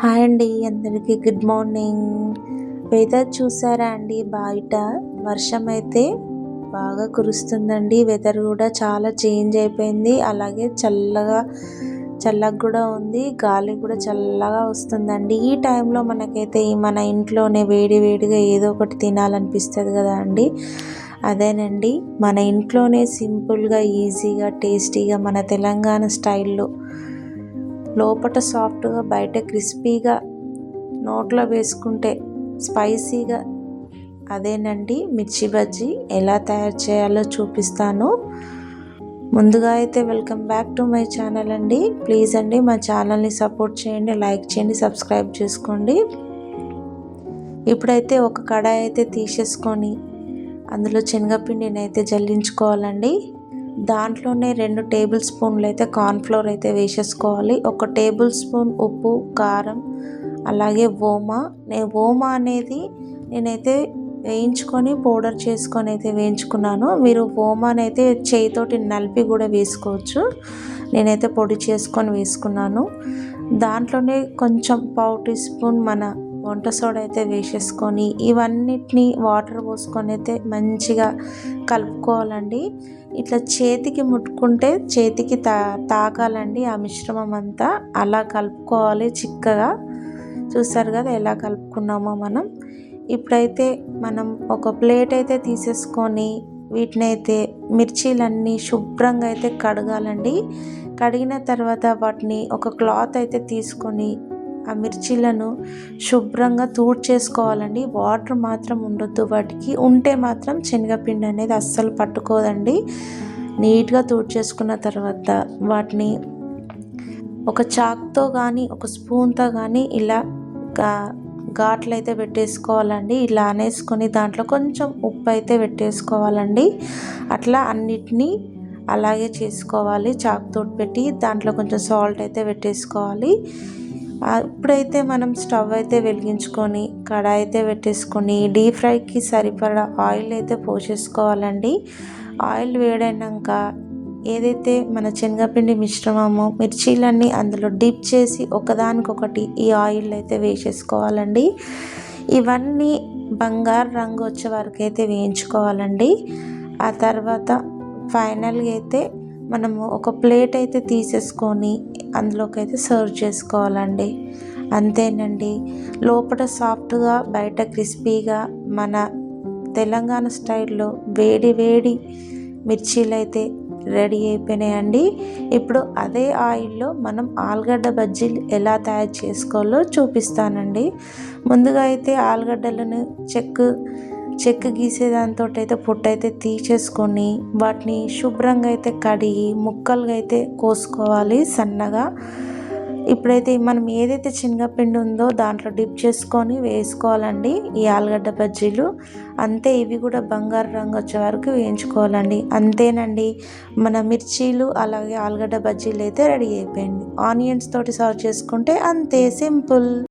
Hi అండి, అందరికీ good morning. Weather చూసారా అండి? బయట వర్షం అయితే బాగా కురుస్తుందండి. వెదర్ కూడా చాలా చేంజ్ అయిపోయింది. అలాగే చల్లగా కూడా ఉంది. గాలి కూడా చల్లగా వస్తుందండి. ఈ టైంలో మనకైతే మన ఇంట్లోనే వేడి వేడిగా ఏదో ఒకటి తినాలనిపిస్తుంది కదా అండి. అదేనండి, మన ఇంట్లోనే సింపుల్గా, ఈజీగా, టేస్టీగా మన తెలంగాణ స్టైల్లో లోపల సాఫ్ట్గా, బయట క్రిస్పీగా, నోట్లో వేసుకుంటే స్పైసీగా, అదేనండి మిర్చి బజ్జీ ఎలా తయారు చేయాలో చూపిస్తాను. ముందుగా అయితే welcome back to my channel అండి. ప్లీజ్ అండి మా ఛానల్ని సపోర్ట్ చేయండి, లైక్ చేయండి, సబ్స్క్రైబ్ చేసుకోండి. ఇప్పుడైతే ఒక కడాయి అయితే తీసేసుకొని అందులో శనగపిండిని అయితే జల్లించుకోవాలండి. దాంట్లోనే 2 టేబుల్ స్పూన్లు అయితే కార్న్ఫ్లోర్ అయితే వేసేసుకోవాలి. 1 టేబుల్ స్పూన్ ఉప్పు, కారం, అలాగే ఓమా అనేది నేనైతే వేయించుకొని పౌడర్ చేసుకొని అయితే వేయించుకున్నాను. మీరు ఓమాని అయితే చేయితోటి నలిపి కూడా వేసుకోవచ్చు. నేనైతే పొడి చేసుకొని వేసుకున్నాను. దాంట్లోనే కొంచెం 1/2 టీ స్పూన్ మన వంట సోడా అయితే వేసేసుకొని ఇవన్నిటిని వాటర్ పోసుకొని అయితే మంచిగా కలుపుకోవాలండి. ఇట్లా చేతికి ముట్టుకుంటే చేతికి తాకాలండి ఆ మిశ్రమం అంతా. అలా కలుపుకోవాలి చిక్కగా. చూసారు కదా ఎలా కలుపుకున్నామో మనం. ఇప్పుడైతే మనం ఒక ప్లేట్ అయితే తీసేసుకొని వీటిని అయితే మిర్చీలన్నీ శుభ్రంగా అయితే కడగాలండి. కడిగిన తర్వాత వాటిని ఒక క్లాత్ అయితే తీసుకొని ఆ మిర్చీలను శుభ్రంగా తూడ్చేసుకోవాలండి. వాటర్ మాత్రం ఉండొద్దు వాటికి. ఉంటే మాత్రం శనగపిండి అనేది అస్సలు పట్టుకోదండి. నీట్గా తూడ్చేసుకున్న తర్వాత వాటిని ఒక చాక్తో కానీ ఒక స్పూన్తో కానీ ఇలా ఘాట్లు అయితే పెట్టేసుకోవాలండి. ఇలా అనేసుకొని దాంట్లో కొంచెం ఉప్పు అయితే పెట్టేసుకోవాలండి. అట్లా అన్నిటినీ అలాగే చేసుకోవాలి. చాక్తో పెట్టి దాంట్లో కొంచెం సాల్ట్ అయితే పెట్టేసుకోవాలి. ఇప్పుడైతే మనం స్టవ్ అయితే వెలిగించుకొని కడాయి అయితే పెట్టేసుకొని డీప్ ఫ్రైకి సరిపడా ఆయిల్ అయితే పోసేసుకోవాలండి. ఆయిల్ వేడైనాక ఏదైతే మన శనగపిండి మిశ్రమమో మిర్చీలన్నీ అందులో డిప్ చేసి ఒకదానికొకటి ఈ ఆయిల్ అయితే వేసేసుకోవాలండి. ఇవన్నీ బంగారు రంగు వచ్చే వరకు అయితే వేయించుకోవాలండి. ఆ తర్వాత ఫైనల్గా అయితే మనము ఒక ప్లేట్ అయితే తీసేసుకొని అందులోకి అయితే సర్వ్ చేసుకోవాలండి. అంతేనండి, లోపల సాఫ్ట్గా, బయట క్రిస్పీగా మన తెలంగాణ స్టైల్లో వేడి వేడి మిర్చీలు అయితే రెడీ అయిపోయినాయండి. ఇప్పుడు అదే ఆయిల్లో మనం ఆలుగడ్డ బజ్జీలు ఎలా తయారు చేసుకోవాలో చూపిస్తానండి. ముందుగా అయితే ఆలుగడ్డలను చెక్కు గీసేదాంతో అయితే పొట్టు అయితే తీసేసుకొని వాటిని శుభ్రంగా అయితే కడిగి ముక్కలుగా అయితే కోసుకోవాలి సన్నగా. ఇప్పుడైతే మనం ఏదైతే శనగపిండి ఉందో దాంట్లో డిప్ చేసుకొని వేసుకోవాలండి ఈ ఆలుగడ్డ బజ్జీలు. అంతే, ఇవి కూడా బంగారు రంగు వచ్చే వరకు వేయించుకోవాలండి. అంతేనండి, మన మిర్చీలు అలాగే ఆలుగడ్డ బజ్జీలు అయితే రెడీ అయిపోయింది. ఆనియన్స్ తోటి సర్వ్ చేసుకుంటే అంతే, సింపుల్.